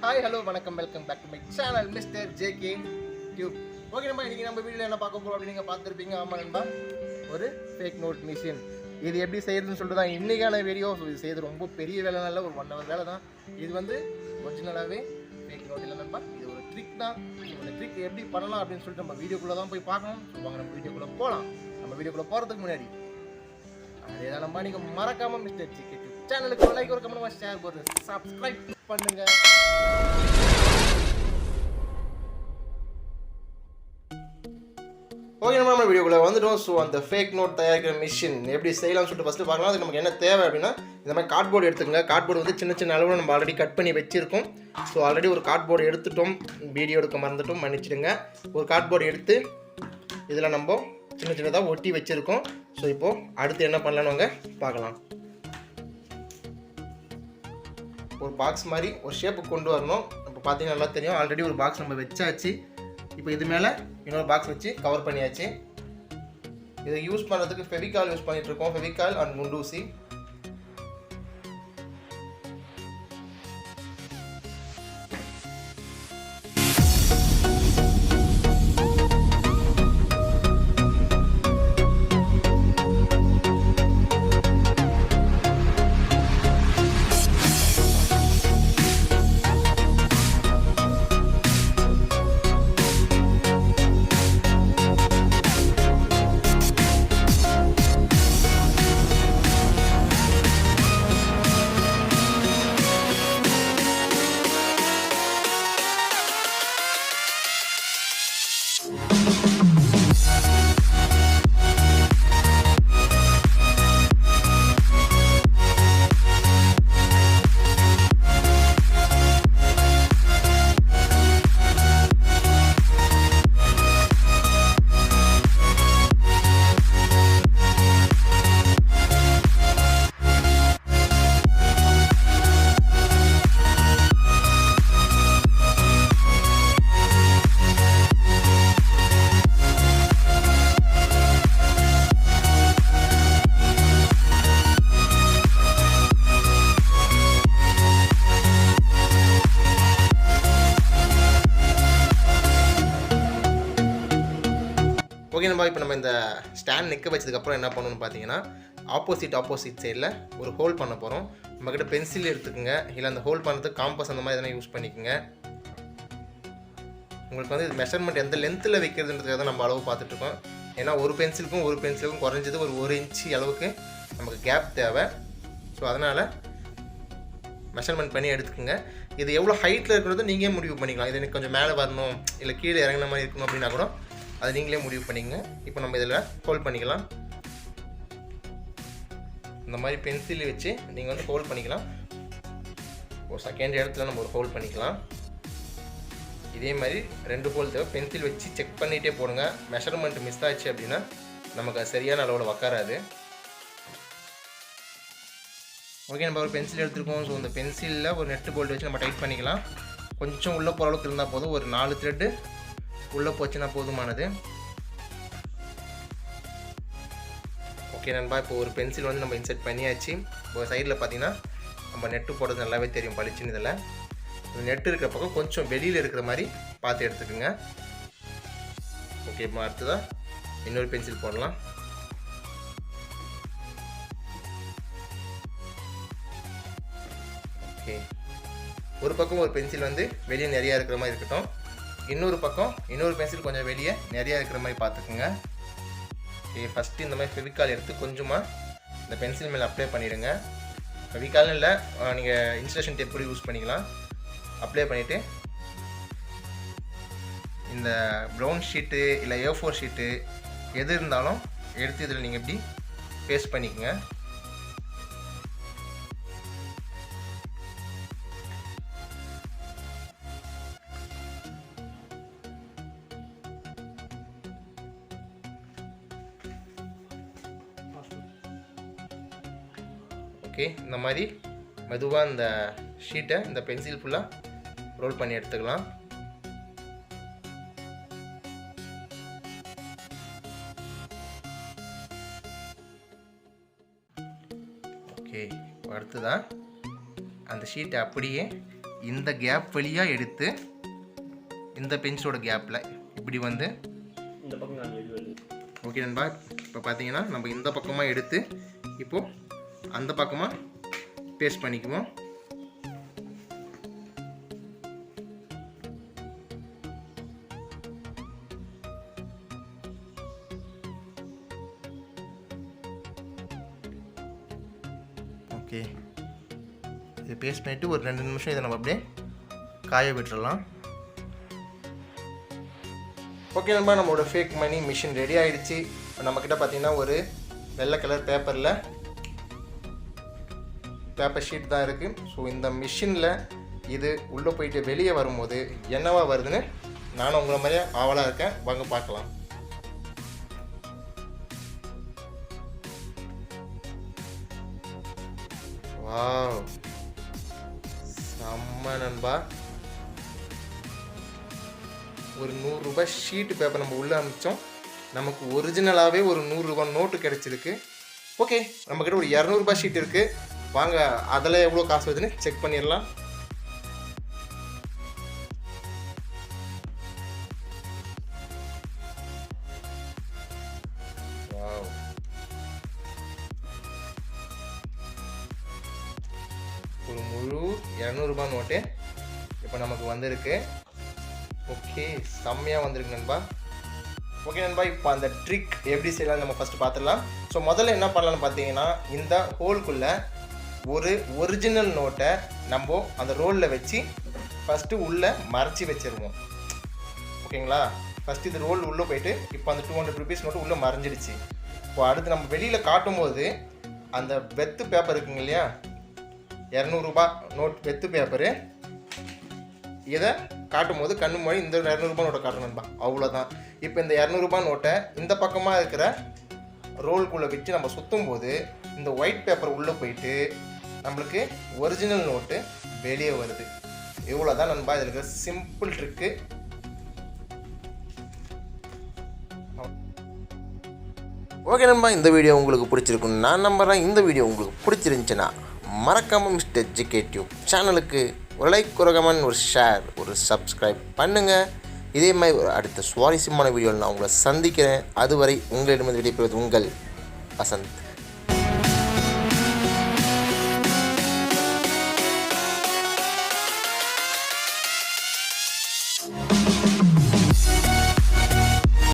Hi hello வணக்கம் welcome back to my channel mister JK tube. Okay நண்பா, இன்றைக்கி நம்ம வீடியோவில் என்ன பார்க்க போகிறோம் அப்படின்னு நீங்கள் பார்த்துருப்பீங்க. ஆமாம் நண்பா, ஒரு ஃபேக் நோட் மிஷின். இது எப்படி செய்யுதுன்னு சொல்லிட்டு தான் இன்றைக்கான வீடியோ. ஸோ இது செய்யுது ரொம்ப பெரிய வேலை, நல்ல ஒரு 1 hour வேலை தான். இது வந்து ஒரிஜினலாகவே ஃபேக் நோட் இல்லை நண்பா, இது ஒரு ட்ரிக் தான். இந்த ட்ரிக் எப்படி பண்ணலாம் அப்படின்னு சொல்லிட்டு நம்ம வீடியோக்குள்ளே தான் போய் பார்க்கணும். ஸோ வாங்க நம்ம வீடியோக்குள்ளே போகலாம். நம்ம வீடியோக்குள்ளே போகிறதுக்கு முன்னாடி அதே தான் நண்பா, நீங்கள் மறக்காமல் மிஸ்டர் ஜேகே டியூப் சேனலுக்கு ஒரு லைக், ஒரு கமெண்ட், ஷேர், ஒரு சப்ஸ்கிரைப் பண்ணுங்க. ஓகே, நம்ம வீடியோக்குள்ளே வந்துட்டோம். ஸோ அந்த ஃபேக் நோட் தயாரிக்கிற மிஷின் எப்படி செய்யலாம்னு சொல்லிட்டு ஃபஸ்ட்டு பார்க்கலாம். அதுக்கு நமக்கு என்ன தேவை அப்படின்னா, இந்த மாதிரி கார்ட்போர்டு எடுத்துக்கங்க. கார்ட்போர்டு வந்து சின்ன சின்ன அளவில் நம்ம ஆல்ரெடி கட் பண்ணி வச்சுருக்கோம். ஸோ ஆல்ரெடி ஒரு கார்ட்போர்டு எடுத்துட்டோம், வீடியோ எடுக்க மறந்துட்டோம், மன்னிச்சிடுங்க. ஒரு கார்ட்போர்டு எடுத்து இதில் நம்ம சின்ன சின்னதாக ஒட்டி வச்சுருக்கோம். ஸோ இப்போது அடுத்து என்ன பண்ணலான்னு வாங்க பார்க்கலாம். ஒரு பாக்ஸ் மாதிரி ஒரு ஷேப்பு கொண்டு வரணும். இப்போ பார்த்தீங்கன்னா நல்லா தெரியும், ஆல்ரெடி ஒரு பாக்ஸ் நம்ம வச்சாச்சு. இப்போ இது மேலே இன்னொரு பாக்ஸ் வச்சு கவர் பண்ணியாச்சு. இதை யூஸ் பண்ணுறதுக்கு ஃபெவிகால் யூஸ் பண்ணிகிட்ருக்கோம். ஃபெவிகால் அண்ட் குண்டூசி. ஓகே நண்பா, இப்போ நம்ம இந்த ஸ்டாண்ட் நிற்க வச்சதுக்கப்புறம் என்ன பண்ணணும்னு பார்த்தீங்கன்னா, ஆப்போசிட் சைடில் ஒரு ஹோல் பண்ண போகிறோம். நம்மக்கிட்ட பென்சில் எடுத்துக்கோங்க, இல்லை அந்த ஹோல் பண்ணுறதுக்கு காம்பஸ் அந்த மாதிரி எதனா யூஸ் பண்ணிக்கோங்க. உங்களுக்கு வந்து இது மெஷர்மெண்ட் எந்த லென்த்தில் வைக்கிறதுன்றதுக்காக தான் நம்ம அளவு பார்த்துட்ருக்கோம். ஏன்னா ஒரு பென்சிலுக்கும் குறைஞ்சது ஒரு 1 இன்ச்சு அளவுக்கு நமக்கு கேப் தேவை. ஸோ அதனால் மெஷர்மெண்ட் பண்ணி எடுத்துக்கோங்க. இது எவ்வளோ ஹைட்டில் இருக்கிறது நீங்கள் முடிவு பண்ணிக்கலாம். இது எனக்கு கொஞ்சம் மேலே வரணும், இல்லை கீழே இறங்கின மாதிரி இருக்கணும் அப்படின்னா கூட அது நீங்களே முடிவு பண்ணிங்க. இப்போ நம்ம இதில் ஹோல்ட் பண்ணிக்கலாம். இந்த மாதிரி பென்சில் வச்சு நீங்கள் வந்து ஹோல்ட் பண்ணிக்கலாம். ஒரு செகண்ட் இடத்துல நம்ம ஒரு ஹோல்ட் பண்ணிக்கலாம். இதே மாதிரி 2 ஹோல் தேவை. பென்சில் வச்சு செக் பண்ணிகிட்டே போடுங்க. மெஷர்மெண்ட் மிஸ் ஆச்சு அப்படின்னா நமக்கு அது சரியான அளவில் உக்காராது. ஓகே, நம்ம ஒரு பென்சில் எடுத்துருக்கோம். ஸோ இந்த பென்சிலில் ஒரு நெட்டு போல்ட் வச்சு நம்ம டைட் பண்ணிக்கலாம். கொஞ்சம் உள்ளே போகிற அளவுக்கு இருந்தால் போதும். ஒரு 4 த்ரெட்டு உள்ளே போச்சுன்னா போதுமானது. ஓகே நண்பா, இப்போ ஒரு பென்சில் வந்து நம்ம இன்செர்ட் பண்ணியாச்சு. இப்போ சைடில் பார்த்தீங்கன்னா நம்ம நெட்டு போடுறது நல்லாவே தெரியும் பளிச்சுன்னு. இதில் நெட்டு இருக்கிற பக்கம் கொஞ்சம் வெளியில் இருக்கிற மாதிரி பார்த்து எடுத்துக்கோங்க. ஓகே, இப்போ அடுத்ததான் இன்னொரு பென்சில் போடலாம். ஓகே, ஒரு பக்கம் ஒரு பென்சில் வந்து வெளியே நிறையா இருக்கிற மாதிரி இருக்கட்டும். இன்னொரு பக்கம் இன்னொரு பென்சில் கொஞ்சம் வெளியே நிறையா இருக்கிற மாதிரி பார்த்துக்குங்க. ஓகே, ஃபஸ்ட்டு இந்த மாதிரி ஃபெவிகால் எடுத்து கொஞ்சமாக இந்த பென்சில் மேலே அப்ளை பண்ணிவிடுங்க. ஃபெவிகால்னு இல்லை, நீங்கள் இன்சுலேஷன் டேப் கூட யூஸ் பண்ணிக்கலாம். அப்ளை பண்ணிவிட்டு இந்த ப்ரௌன் ஷீட்டு இல்லை A4 ஷீட்டு எது இருந்தாலும் எடுத்து இதில் நீங்கள் இப்படி பேஸ்ட் பண்ணிக்கோங்க. ஓகே, இந்த மாதிரி மெதுவாக இந்த ஷீட்டை இந்த பென்சில் ஃபுல்லாக ரோல் பண்ணி எடுத்துக்கலாம். ஓகே, அடுத்ததான் அந்த ஷீட்டை அப்படியே இந்த கேப் வழியாக எடுத்து இந்த பென்சிலோட கேப்பில் இப்படி வந்து இந்த பக்கம் நான் வெளியே ஓகே நண்பா. இப்போ பார்த்தீங்கன்னா நம்ம இந்த பக்கமாக எடுத்து இப்போது அந்த பக்கமாக பேஸ்ட் பண்ணிக்குவோம். ஓகே, இது பேஸ்ட் பண்ணிவிட்டு ஒரு 2 நிமிஷம் இதை நம்ம அப்படியே காய விட்டுறலாம். ஓகே நண்பா, நம்மளோட ஃபேக் மணி மிஷின் ரெடி ஆகிடுச்சு. இப்போ நம்மக்கிட்ட பார்த்தீங்கன்னா ஒரு வெள்ளை கலர் பேப்பரில் பேப்பர் ஷீட் தான் இருக்குது. ஸோ இந்த மிஷினில் இது உள்ளே போயிட்டு வெளியே வரும்போது என்னவா வருதுன்னு நானும் உங்களை மாதிரியே ஆவலாக இருக்கேன். வாங்க பார்க்கலாம். வாவ், செம்ம நண்பா. ஒரு 100 ரூபாய் ஷீட்டு பேப்பர் நம்ம உள்ளே அனுப்பிச்சோம். நமக்கு ஒரிஜினலாகவே ஒரு 100 ரூபாய் நோட்டு கிடச்சிருக்கு. ஓகே, நம்மக்கிட்ட ஒரு 200 ரூபாய் ஷீட் இருக்குது. வாங்க அதில் எவ்வளோ காசு வருதுன்னு செக் பண்ணிடலாம். ஒரு முழு 200 ரூபாய் நோட்டு இப்போ நமக்கு வந்திருக்கு. ஓகே, செம்மையாக வந்திருக்கு நண்பா. ஓகே நண்பா, இப்போ அந்த ட்ரிக் எப்படி செய்யலாம் நம்ம ஃபஸ்ட்டு பார்த்துடலாம். ஸோ முதல்ல என்ன பண்ணலான்னு பார்த்தீங்கன்னா, இந்த ஹோல்குள்ளே ஒரு ஒரிஜினல் நோட்டை நம்ம அந்த ரோலில் வச்சு ஃபஸ்ட்டு உள்ளே மறைச்சி வச்சுருவோம். ஓகேங்களா, ஃபஸ்ட்டு இது ரோல் உள்ளே போயிட்டு இப்போ அந்த 200 ருபீஸ் நோட்டு உள்ளே மறைஞ்சிடுச்சு. இப்போ அடுத்து நம்ம வெளியில் காட்டும்போது அந்த வெத்து பேப்பர் இருக்குங்க இல்லையா, 200 ரூபாய் நோட் வெத்து பேப்பரு, இதை காட்டும் போது கண்ணு மொழி இந்த 200 ரூபாய் நோட்டை காட்டணும்பா. அவ்வளோதான். இப்போ இந்த 200 ரூபாய் நோட்டை இந்த பக்கமாக இருக்கிற ரோல்குள்ளே வச்சு நம்ம சுற்றும் போது இந்த ஒயிட் பேப்பர் உள்ளே போயிட்டு நம்மளுக்கு ஒரிஜினல் நோட்டு வெளியே வருது. இவ்வளோ தான் நண்பா இதில் இருக்கிற சிம்பிள் ட்ரிக்கு. ஓகே நண்பா, இந்த வீடியோ உங்களுக்கு பிடிச்சிருக்குன்னு நான் நம்புகிறேன். இந்த வீடியோ உங்களுக்கு பிடிச்சிருந்துச்சுன்னா மறக்காமல் மிஸ்டர் ஜிகே டியூப் சேனலுக்கு ஒரு லைக், ஒரு கமெண்ட், ஒரு ஷேர், ஒரு சப்ஸ்கிரைப் பண்ணுங்கள். இதே மாதிரி ஒரு அடுத்த சுவாரஸ்யமான வீடியோவில் நான் உங்களை சந்திக்கிறேன். அதுவரை உங்களிடமிருந்து விடைபெறுவது உங்கள் வசந்த்.